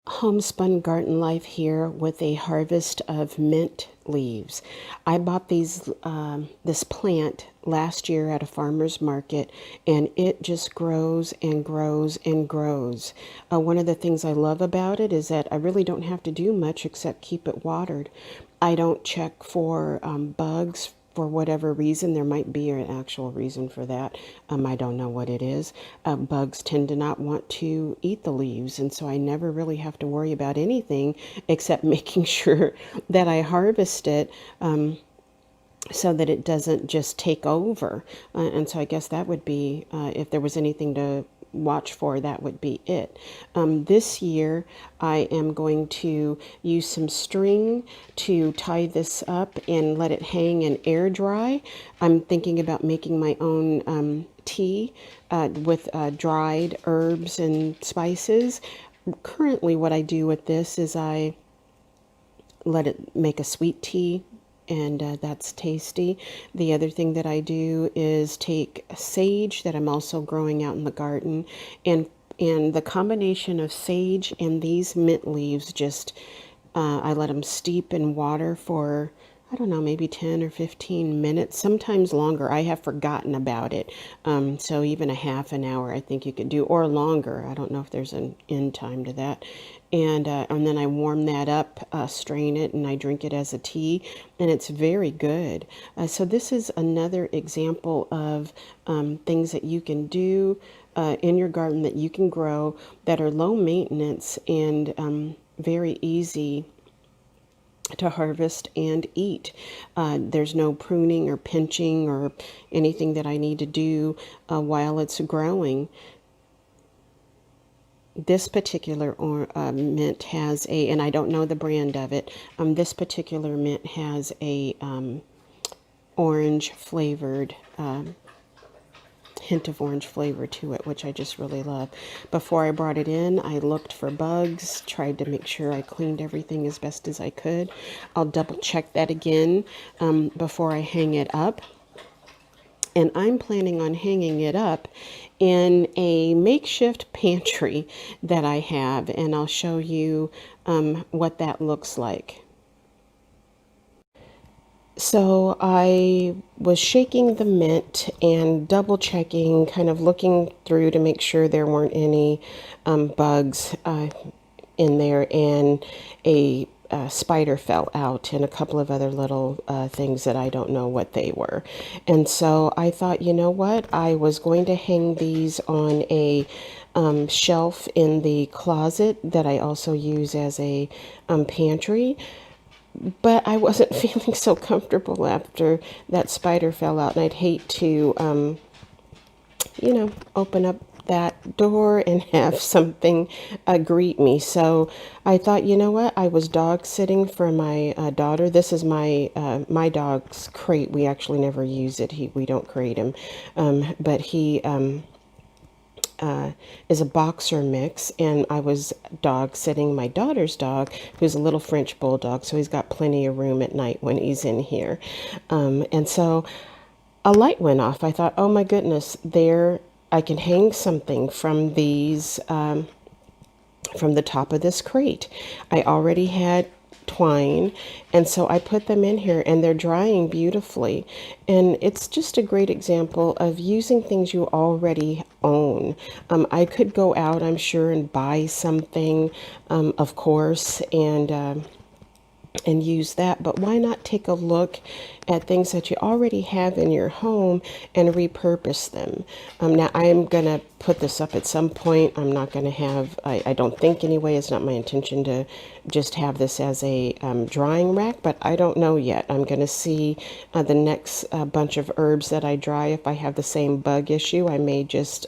Homespun Garden Life here with a harvest of mint leaves. I bought this plant last year at a farmer's market, and it just grows and grows and grows. One of the things I love about it is that I really don't have to do much except keep it watered. I don't check for bugs for whatever reason. There might be an actual reason for that. I don't know what it is. Bugs tend to not want to eat the leaves, and so I never really have to worry about anything except making sure that I harvest it so that it doesn't just take over. And so I guess that would be, if there was anything to watch for, that would be it. This year, I am going to use some string to tie this up and let it hang and air dry. I'm thinking about making my own tea with dried herbs and spices. Currently, what I do with this is I let it make a sweet tea, and that's tasty. The other thing that I do is take sage that I'm also growing out in the garden, and the combination of sage and these mint leaves, just I let them steep in water for, I don't know, maybe 10 or 15 minutes, sometimes longer. I have forgotten about it. So even a half an hour, I think you could do, or longer. I don't know if there's an end time to that. And then I warm that up, strain it, and I drink it as a tea, and it's very good. So this is another example of things that you can do in your garden that you can grow that are low maintenance and very easy to harvest and eat. There's no pruning or pinching or anything that I need to do while it's growing. This particular mint has a, and I don't know the brand of it, this particular mint has a orange flavored, hint of orange flavor to it, which I just really love. Before I brought it in, I looked for bugs, tried to make sure I cleaned everything as best as I could. I'll double check that again before I hang it up. And I'm planning on hanging it up in a makeshift pantry that I have, and I'll show you what that looks like. So I was shaking the mint and double checking, kind of looking through to make sure there weren't any bugs in there, and a spider fell out, and a couple of other little things that I don't know what they were. And so I thought, you know what? I was going to hang these on a shelf in the closet that I also use as a pantry. But I wasn't feeling so comfortable after that spider fell out, and I'd hate to, open up that door and have something greet me. So I thought, you know what? I was dog sitting for my daughter. This is my dog's crate. We actually never use it. We don't crate him, but he is a boxer mix, and I was dog sitting my daughter's dog, who's a little French bulldog, so he's got plenty of room at night when he's in here. And so a light went off. I thought, oh my goodness, there I can hang something from these, from the top of this crate. I already had twine, and so I put them in here, and they're drying beautifully. And it's just a great example of using things you already own. I could go out, I'm sure, and buy something, of course, and use that, but why not take a look at things that you already have in your home and repurpose them? Now I'm gonna put this up at some point. I'm not gonna have, I don't think anyway, it's not my intention to just have this as a drying rack, but I don't know yet. I'm gonna see the next bunch of herbs that I dry. If I have the same bug issue, I may just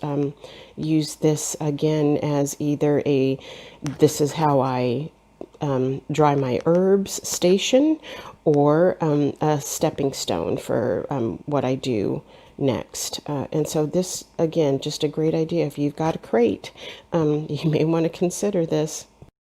use this again as either this is how I dry my herbs station, or a stepping stone for what I do next. And so this, again, just a great idea. If you've got a crate, you may want to consider this.